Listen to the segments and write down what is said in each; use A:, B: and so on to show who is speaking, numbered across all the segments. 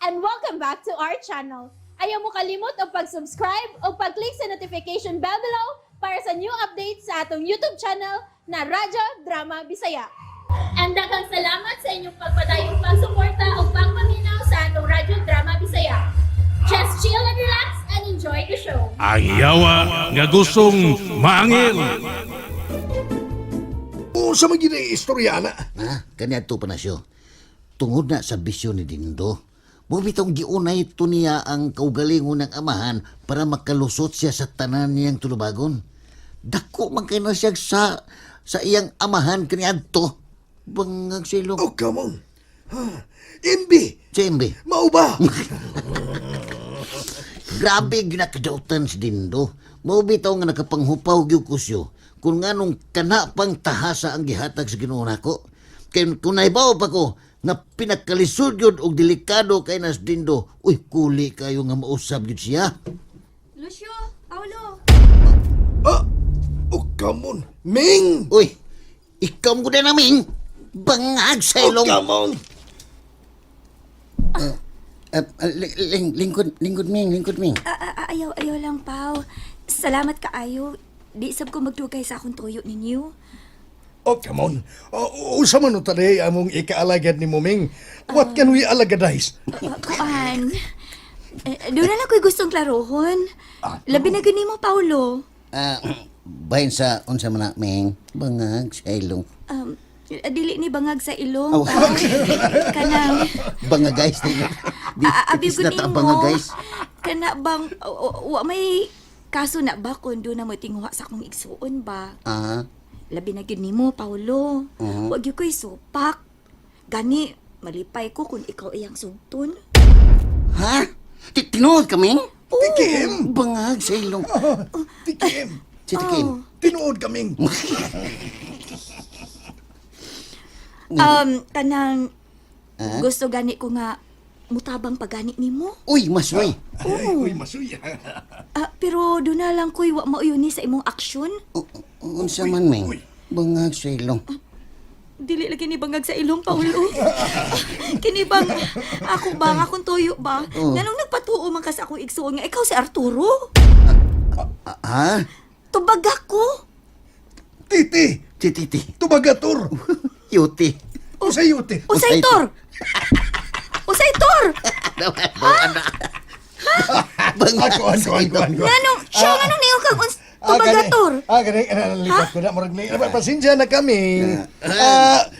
A: and welcome back to our channel. Ayaw mo kalimot o pag-subscribe o pag-click sa notification bell below para sa new updates sa atong YouTube channel na Radyo Drama Bisaya. And daghang salamat sa inyong pagpadayong pagsuporta o pagpaminaw sa atong Radyo Drama Bisaya. Just chill and relax and enjoy the show.
B: Ang yawa nga gustong maangil.
C: O sa mga istorya na.
D: Ha? Kaniadto pa na siya. Tungod na sa bisyon ni Dindo, bumitaw giunay ito niya ang kaugalingon ng amahan para makalusot siya sa tanan niyang tulubagon. Dako man kayo na siya sa iyang amahan kaniadto. Bangag silong.
C: Oh, come on. Imbi,
D: Jembe,
C: mau ba?
D: grabe ginakadautan si Dindo. Mabitaw nga nakapanghupaw gyud kusyo. Kung nganong kana pang tahasa ang gihatag sa Ginoo nako. Kay kung naibaw pa ko na pinakalisod yun og delikado kay nas Dindo, uy, kuli kayo nga mausab yun siya.
E: Lucio, Paulo.
C: Ah, oh, come on. Ming!
D: Uy, ikaw mo din namin. Bangag sa
C: Oh,
D: ilong.
C: come on.
D: Lingkod Ming.
E: Ayaw lang, Pao. Salamat kaayo. Di sab ko magdugay sa akong tuyo ninyo.
C: Oh, come on. Usa man today among ikaalagad ni Muming. What can we alagadize?
E: Kuan. Doon na lang ko'y gustong klarohon. Labi na gani mo, Paulo.
D: Bahin sa unsa man na, Ming. Bangag sa ilong.
E: Dili ni bangag sa ilong.
D: Oh.
E: Pao. Kanang...
D: Bangag guys.
E: Abi
D: Itis na ta
E: gud
D: ang bangag guys.
E: Kana bang... Wa may kaso na ba kung doon na mo tinguha sa akong igsuon ba? Labi na gyud nimo, Paulo. Wag gyud ko'y supak. Gani, malipay ko kung ikaw iyang sugton.
D: Ha? Tinuod ka, Ming?
C: Tikim.
D: Bangag sa ilong.
C: Tikim.
D: Si Tikim.
C: Tinuod kaming.
E: Kanang gusto gani ko nga mutabang pagani nimo.
D: Uy, masway.
C: Uy, masuya.
E: Pero doon na lang ko'y wa mauyuni sa imong aksyon.
D: Unsa man, Ming? Bangag sa ilong.
E: Dili lagi ni bangag sa ilong, Paulo. Kini bang ako ba, akong tuyo ba? Nganong nagpatuo man ka sa akong igsuon nga ikaw si Arturo?
D: Ha?
E: Tubag ako.
C: Titi,
D: Titi.
C: tubagator.
D: Yuti.
C: Usayuti.
E: Usaytor. Usaytor.
D: Bangag
C: Ako.
E: Nganong siya nganong niyo kag tubagator.
C: Gani, lipat ko na. Pasensya na kami.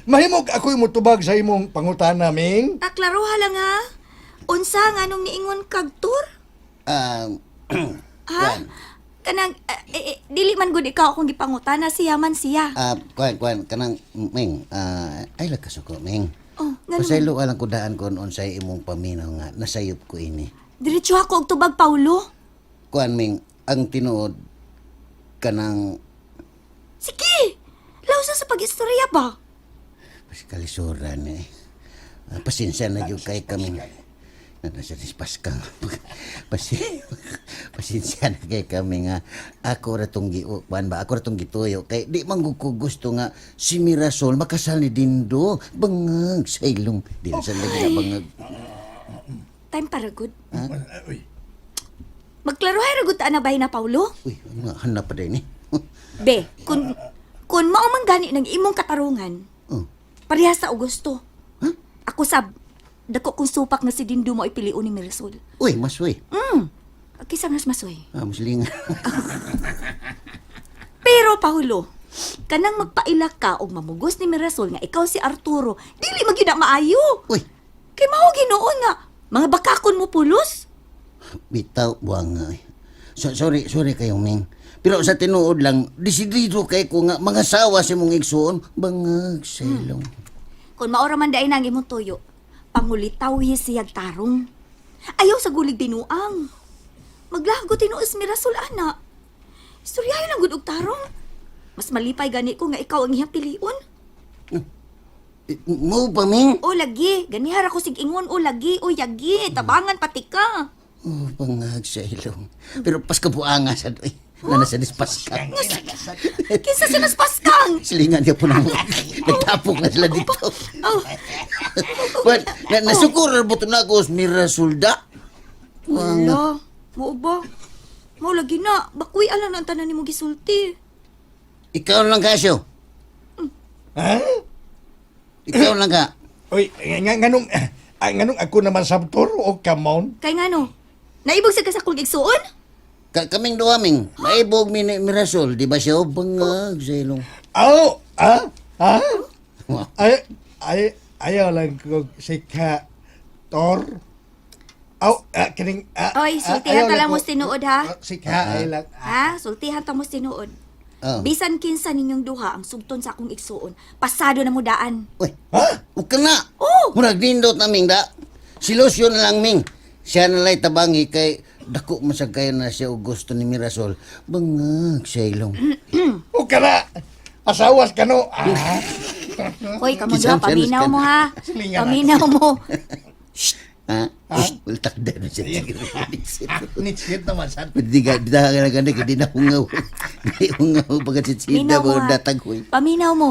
C: Mahimog ako yung mutubag sa imong pangutana, Ming.
E: Klaroha lang ha. Unsa nganong niingon kag tour? Ha? Kanang dili man gud ikaw akong gipangutana, siya man siya.
D: Kuan, kanang, Ming, ay lagkasuko, Ming.
E: Oh, nganong
D: Pasaylo alang ko daan kon unsay imong paminaw nga, nasayop ko ini.
E: diretso ako og tubag, Paulo.
D: Kuan, Ming, ang tinuod, kanang,
E: Sige. Lawsa sa pag-istorya ba?
D: kalisuran eh. Pasensya na yung kay kaming, nasa dispaskang, pasensya na kay kami nga, ako ratong gituyo, kay di man ko gusto nga, si Mirasol makasal ni Dindo, bangag sa ilong, di na sa lagi na bangag.
E: Time para good.
C: Uy.
E: Magklarohay ra gud ta na bahay na, Paulo.
D: Uy, hanap pa din eh.
E: Be, kun mao man gani ng imong katarungan,
D: Oh.
E: parehas sa Augusto. Ako dako kong supak na si Dindo mo ipiliun ni Mirasol.
D: Uy, masway.
E: Kisa mas masoy.
D: Muslingan.
E: Pero, Paulo, kanang magpailak ka o mamugos ni Mirasol nga ikaw si Arturo, dili magyud na maayo.
D: Uy,
E: Kay mao ginoon nga, mga bakakon mo pulos.
D: bitaw, buwang nga eh. Sorry kayong Ming. Pero sa tinuod lang, disidido kay ko nga mga sawa si mong igsuon, bangag sa ilong.
E: Kung maora man daay nang imong tuyo, pangulitaw siyag tarong. Ayaw sa gulig tinuang. Maglago tinuos Mirasol, ana. Istoryahin lang gud og tarong. Mas malipay gani ko nga ikaw ang iyang piliun.
D: Mo ba, Ming?
E: O lagi, ganihara ko sig ingon o lagi o yagi, tabangan pati ka.
D: Oh, bangag sa ilong. Pero pas kabuanga sa doy. Na nasa dispaskang.
E: Kinsa siya naspaskang?
D: Silingan niya po nang nagtapok na sila dito.
E: Oh,
D: But, nasukur na buto na ako, Mirasol da.
E: wala. Mo ba? Mo lagi na. Bakuy alam na ang tanan ni mo gisulti.
D: Ikaw lang ka, Syo.
C: Ha?
D: Ikaw lang ka.
C: Uy, nganong ako naman sabtor o kamon?
E: Kay nga no? Naibog sa kasakong igsuon?
D: Kaming duwaming, maibog Mirasol, di ba siya? Bangag sa ilong.
C: Oh, ha?
D: Wow.
C: Ayaw lang ko si ka Tor. Aw, kining
E: Oy, sultihan ta lang mo tinuod ha.
C: Si ka ay lang.
E: Ha? Sultihan ta mo tinuod.
D: Oh.
E: Bisan kinsa ninyong duha ang sugton sa akong igsuon, pasado na mo daan.
D: Uy,
C: Ha?
D: huwag ka na.
E: Oh!
D: Murag dindot naming da. Si Lucio na lang, Ming. Siya na lang tabangi kay dako masag kayo na siya o gusto ni Mirasol. Bangag sa ilong.
C: O ka na. Asawas ka no.
E: Hoy, kamo
D: Kisam,
E: duha, paminaw
D: kisam.
E: mo ha.
C: Silingan
E: Paminaw mo.
D: Ha? Ultak na na siya.
C: Nitsit naman sa.
D: Di ka gani ka di na hungaw. Di hungaw pagkat si Sida
E: Minaw mo
D: mo
E: ha.
D: dataghoy.
E: Paminaw mo.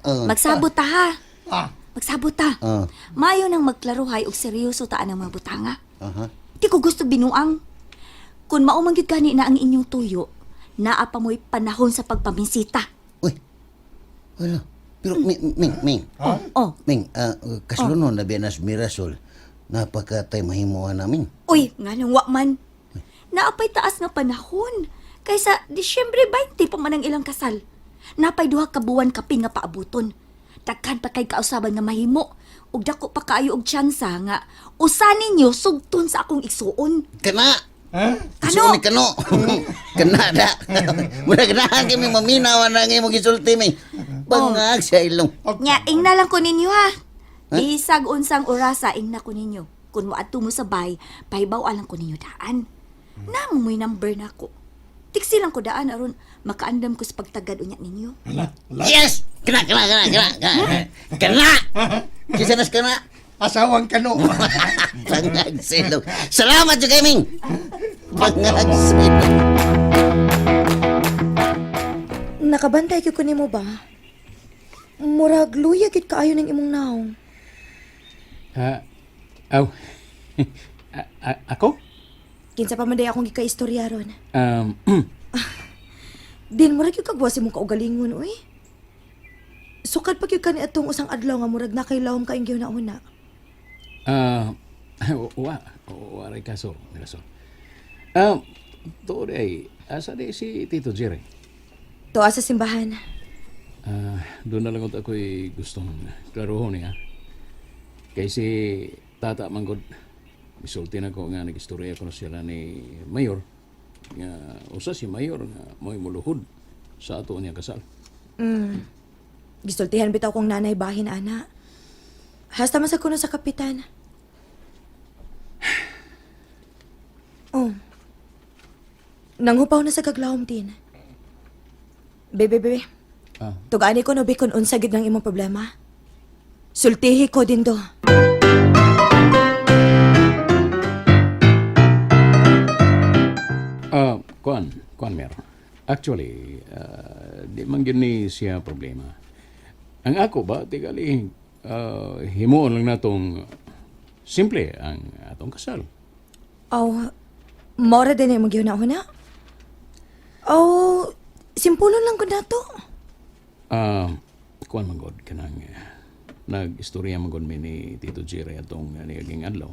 D: Oh.
E: Magsabot ta ha.
C: Ah,
E: Magsabot ta.
D: Oh.
E: Mayo nang magklaruhay og seryoso taan ang mga butanga.
D: Aha.
E: Di ko gusto binuang. Kung maumanggit gani na ang inyong tuyo, naa pa mo'y panahon sa pagpaminsita.
D: Uy. Wala. Pero Ming.
E: Oh,
D: Ming, kasalunon na biyanas Mirasol. Napakatay mahimuha namin.
E: uy, nga nang wakman. Naapay taas nga panahon. Kaysa Disyembre 20 pa man ang ilang kasal. Napay duha ka buwan kapin nga paabuton. Daghan pa kay kausaban nga mahimo. Ug dako pa kaayo og tsansa nga usanin ninyo sugton sa akong igsuon.
D: Kana!
C: ha?
D: Kano? Ni kano. Kana da. Muna ganahan kami maminawan na ngayon gisulti Ming. Bangag sa ilong.
E: Nya, ing na lang ko ninyo ha. Bisag unsang orasa ing na ko ninyo. Kung moadto mo sa bay, pahibaw alang ko ninyo daan. Namo mo'y number na ko. Tiksi lang ko daan aron makaandam ko sa pagtagad unya ninyo.
D: Yes! Kana! Kisa nas kana?
C: Asawang ka no.
D: Bangag sa ilong. Salamat sa Ming. Bangag sa ilong.
F: Nakabantay ko nimo ba? Murag luya gid kaayo ning imong naong.
G: Ako?
F: Kinsa pa man day akong gikaistorya ron.
G: Um,
F: Din murag yung kagwas imong kaugalingon oy. Sukad pa gyud kani atong usang adlaw nga murag nakailawom ka ingyo na una.
G: waray kaso, Mirasol. Doon ay, asa di si Tito Jerry?
F: Tuwa sa simbahan.
G: Doon na lang ako'y gustong klarohon niya. Kaya si Tata Manggod, misulti na ko nga nag-istorya ko na sila ni Mayor. Nga, usa si Mayor nga mo'y muluhod sa ato niya kasal.
F: Gisultihan bitaw kong nanay bahin ana. Hasta man sa kuno sa kapitan. Oh. Nanghupaw na sa kaglawom din. Bebe. Tugani ko no bikon unsa gid ng imong problema. Sultihi ko din do.
G: Kuan meron. Actually, di man gini siya problema. Ang ako ba, tigali, himuon lang natong simple ang atong kasal.
F: Oh, mora din yung magyuna-una? Oh, simpulon lang ko na to.
G: Kuan man god kanang nag-istorya man god mi ni Tito Jerry atong naging adlaw.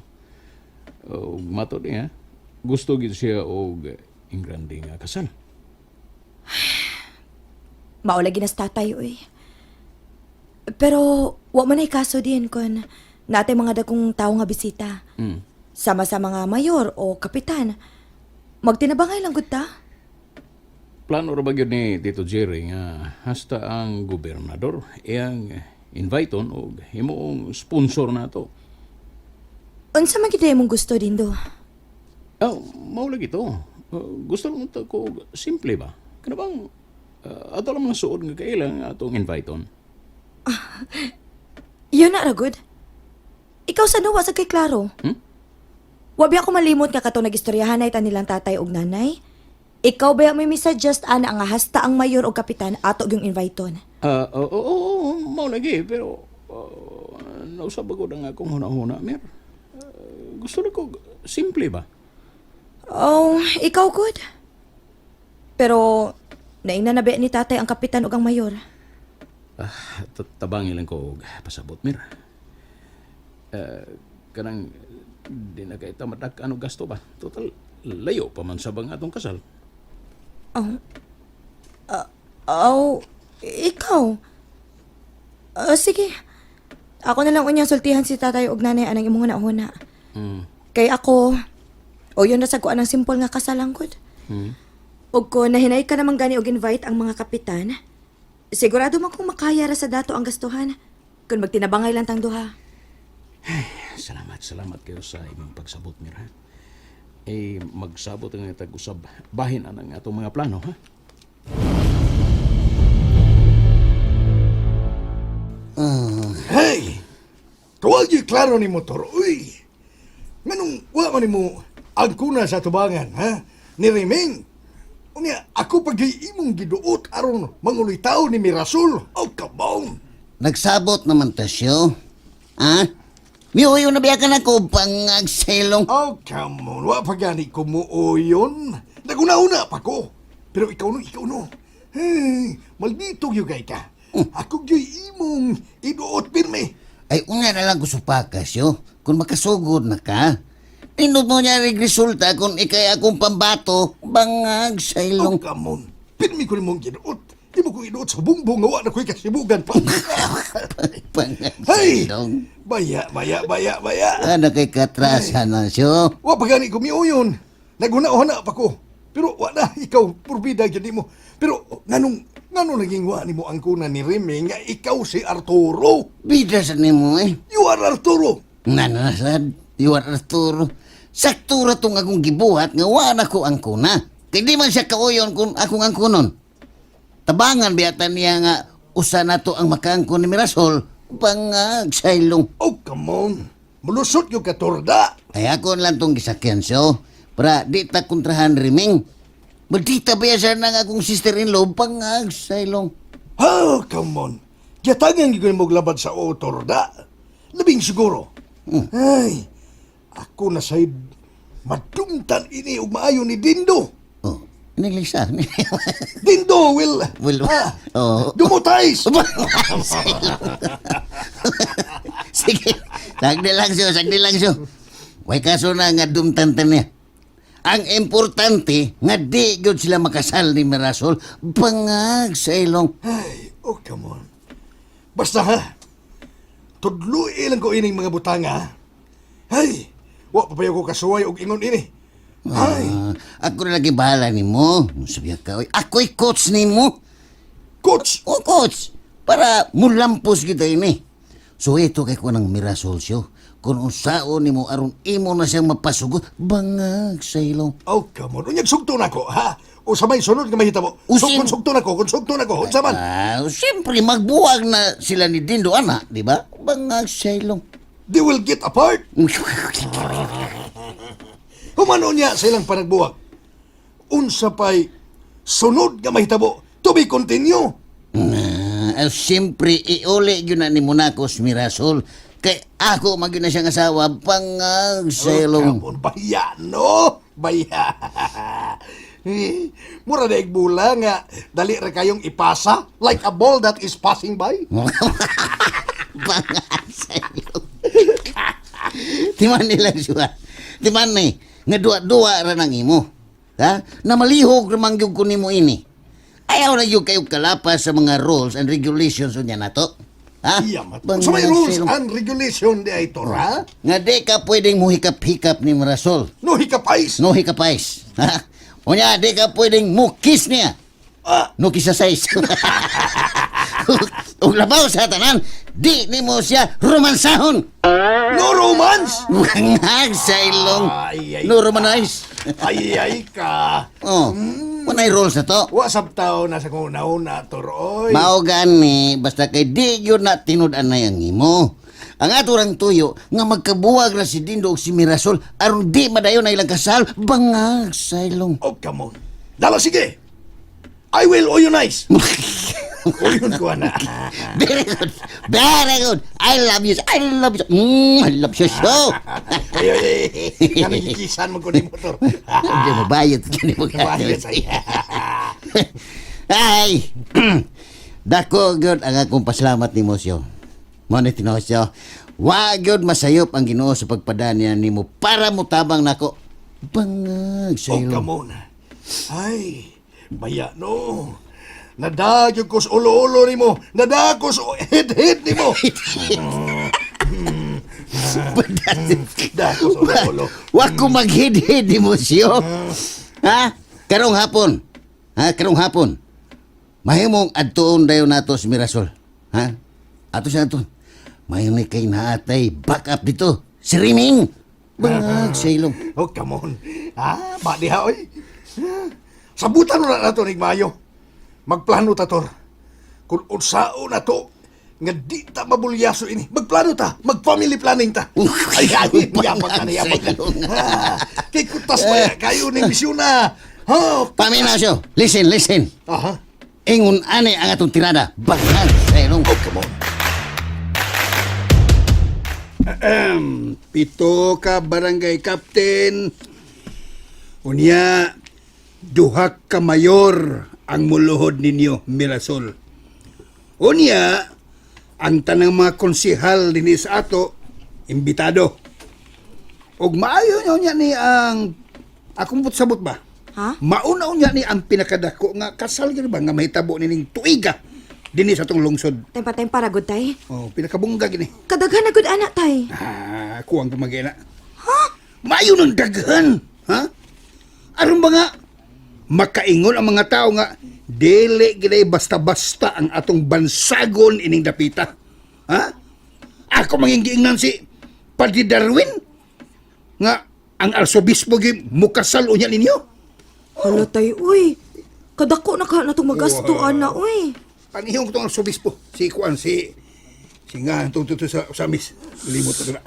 G: Og mato niya, gusto gid siya og ingrande nga kasal.
F: Maulagi na sa tatay, uy. Pero, wa man ay kaso din kung natay mga dagkong tao nga bisita. Sama-sama nga mayor o kapitan. Magtinabangay lang gud ta.
G: Plano ra ba gyud ni Tito Jerry nga hasta ang gobernador iyang inviteon og himuong sponsor nato.
F: Unsa man gid mong gusto din do?
G: Mao lagi to. Gusto lang ta ko simple ba? Kana bang ato lang mga suod nga kailang atong inviteon.
F: Yun na ra good. Ikaw sa nawa sa kay klaro. Wabi ako malimot nga katong nagistoryahan ay nilang tatay og nanay. Ikaw ba may misuggest ana nga hasta ang mayor o kapitan ato yung inviteon?
G: Oo, mao lagi, pero nausab ako na nga akong huna-huna, Mir. Gusto na ko, simple ba?
F: Oh, ikaw good. Pero nainanabi ni tatay ang kapitan o ang mayor.
G: Tabangi lang ko og pasabot, Mir. Kanang di na kay tamadak ano gasto ba? Total, layo pa man sa bang atong kasal.
F: Ikaw. Sige. Ako na lang unyang sultihan si tatay og nanay anang imong huna-huna. Kay ako, o yun na sagkuan ng simple nga kasalangkod. Og ko nahinay ka naman gani og invite ang mga kapitan, sigurado man kung makaya ra sa dato ang gastuhan. Kung magtinabangay lang tang duha.
G: Salamat kayo sa imong pagsabot, Mir, ha? Magsabot nga tag-usab. Bahin ang atong mga plano, ha?
C: Hey! Tuwag yung klaro ni motor, uy! Nganong wala man mo ang kuna sa tubangan, ha? Ni Reming. Unya, ako pag imong giduot aron mangulitaw ni Mirasol. Oh, kabong!
D: Nagsabot naman ta siya. Ha? Miuyo na biya ka na ko pangagsailong.
C: Oh, come on. Wa pa gani kumuoyon. Naguna-una pa ko. Pero ikaw no. Hey, maldito yung gay ka. Ako yung imong iduot pirme.
D: Ay, una na lang ko supakas yo. Kung makasugod na ka. Tinod mo niya rin resulta kung ikay akong pambato, bangag sa
C: Oh,
D: ilong.
C: come on. Pirme ko nimong giduot. Di mo ko iduot sa bumbong nga wa na ko'y kasibugan pa.
D: Bangag sa
C: Hey!
D: ilong.
C: Baya.
D: Ano kay katrasan na siyo?
C: Wa pa gani kumiuyon. Naguna-una pa ko. Pero wala, ikaw, purbida gani mo. Pero nganong naging wa ni mo ang kuna ni Remy nga ikaw si Arturo?
D: Bida sa nimo eh.
C: You are Arturo.
D: Nanasad, iwan Arturo. Saktura tong akong gibuhat nga wala ko ang kuna. Kaya di man siya kauyon kung akong ang kunon. Tabangan biyatan niya nga usa na to ang makaangkon ni Mirasol. Bangag sa ilong.
C: Oh, come on. Mulusot yung katorda.
D: Ay ako lang tong gisakyan siyo. Para di ta kontrahan riming. Maldita ba siya ng akong sister-in-law. Bangag sa ilong.
C: Oh, come on. Kiyatangan yung mo labad sa otorda. Labing siguro. Ay, ako na sa'y madumtan ini ug maayo ni Dindo.
D: Oh, niglisa.
C: Dindo will...
D: Oh.
C: Dumutays!
D: Sige, sagdi lang siyo. Way kaso na nga dumtantan niya. Ang importante, nga di gyud sila makasal ni Mirasol, bangag sa ilong.
C: Ay, oh, come on. Basta ha, tudluin lang ko ining mga butanga. Ay, wa pa payo ko kasuway og ingon ini. Ay,
D: Ako na lagi bahala ni mo. Sabihan ka, oy, ako'y coach ni mo.
C: coach!
D: O coach, para mulampos kita ini. So ito kay ko ng Mirasol siyo. Kung unsaon ni mo aron imo na siyang mapasugot, bangag sa ilong.
C: Oh, come on. Unyag sugto na ko, ha? O sa may sunod nga mahita mo.
D: Usin.
C: Kung sugto na ko. Unsa man?
D: Siyempre, magbuwag na sila ni Dindo, anak, di ba? Bangag sa ilong.
C: They will get apart. Humano niya sa ilang panagbuwag. Unsa pa'y sunod nga mahitabo. To be continue.
D: Siyempre, iuli yun na ni Monacos Mirasol. Kay ako maging na siyang asawa, bangag sa ilong.
C: Kapon, baya, no? Baya. Mura na igbula nga, dali ra kayong ipasa like a ball that is passing by.
D: Bangag sa ilong. Timan nila siya. Timan ni, nga duwa-duwa ra nang imo. Ha? Na malihog ramang yung kunimo ini. Ayaw na yung kayo kalapas sa mga rules and regulations niya na to. Ha?
C: Yamat. So may rules and regulation di ay tora.
D: Nga di ka pwedeng muhikap-hikap ni Mirasol.
C: No hikapais.
D: No hikapais. Ha? O niya, di ka pwedeng mukis niya. No kisa size. O labaw sa tanan, di ni mo siya romansahon.
C: No romance.
D: Wangag sa ilong.
C: Ay.
D: No romanize.
C: Ay ka.
D: Oh, manay rules na to.
C: Wa sabtaw na sa kung nauna toroy.
D: Mao gani, basta kay di yun na tinud-an na yang imo. Ang aturang tuyo, nga magkabuwag na si Dindo o si Mirasol, aron di madayon na ilang kasal, bangag sa ilong.
C: Oh, come on. Dala, sige. I will oyonize. Uyon ko, ana.
D: Very good. Very good. I love you. I love you. I love you so.
C: Ay, kanikikisan mo ko ni motor.
D: Hindi mo bayad. Hindi mo
C: Bayad
D: bayad.
C: saya.
D: Ay! Dako gyud ang akong pasalamat ni Mosyo. Mo ni tinosyo. Wa gyud masayop ang Ginoo sa pagpadanya nimo para mutabang nako. Bangag sa
C: Oh,
D: ilo.
C: come on. Ay, baya no. Nadagyo ko sa ulo-ulo ni mo. Nadagyo sa head-head ni mo. Nadagyo sa ulo-ulo.
D: Wa ko maghid-hid ni Mosyo. Ha? Karong hapon. Karong hapon. Mahimong adtuon dayon nato sa Mirasol. Ha? Ato sa ato. Mayon kay naatay back up dito. Si Riming. Bangag sa ilong.
C: Oh, come on. Ba diha, oy. Sabutan mo na nato ni Mayo. Magplano ta, Tor. Kung unsao na to, nga di ta mabulyaso ini. Magplano ta. Mag-family planning ta. Ay, ay, yabang ka na, yabang ka. Kay kutas pa ya, kayo ning misyon na. Ha?
D: Paminasyo, listen.
C: Aha.
D: Ingon ani ang atong tirada. Bangag sa ilong.
C: Oh, come on.
H: Pito ka barangay captain. Unya, duha ka mayor ang muluhod ninyo, Mirasol. Unya, ang tanang mga konsihal din sa ato, imbitado. Og maayo niya ni ang akong sabot ba?
F: Ha?
H: Mauna niya ni ang pinakadako nga kasal gyud ba nga mahitabo nining tuiga dinhi sa atong lungsod.
F: Tempa-tempa ra gud tay.
H: Oh, pinakabungga gini.
F: Kadaghan na gud ana tay.
H: Ako ang tumagina. Ha? Maayo ng daghan. Ha? Aron ba nga, makaingon ang mga tao nga, dili gilay basta-basta ang atong bansagon ining dapita. Ha? Ako manginggiingnan si Padre Darwin nga ang arsobispo gi mukasal unya ninyo.
F: Hala tay, uy. Kadako na ka na itong magasto, ana, uy.
H: Panihong itong arsobispo. Si Kuan, si nga, itong tuto sa Samis. Limot ko na.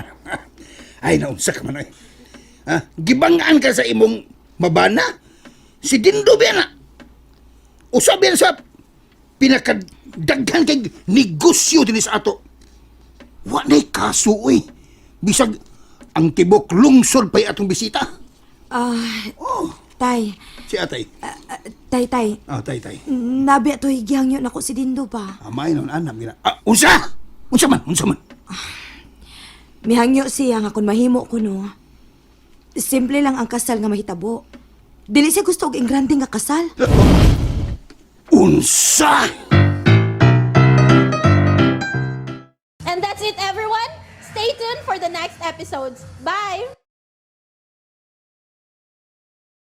H: Ay, naunsa ka man ay. Ha? Gibangaan ka sa imong mabana? Si Dindo Bena. Usabi na sa pinakadaghan kay negosyo din sa ato. Wa na'y kaso, uy. Bisag ang tibok lungsod pa'y atong bisita.
F: Tay,
H: Si Atay.
F: tay.
H: Tay.
F: Nabi ato higyan yun ako si Dindo ba?
H: Amay nun, anam gina. Unsa? Unsa man.
F: Mihangyo siya nga kung mahimo ko no. Simple lang ang kasal nga mahitabo. Dili siya gusto og ingranding nga kasal.
H: Unsa?
A: And that's it, everyone. Stay tuned for the next episodes. Bye!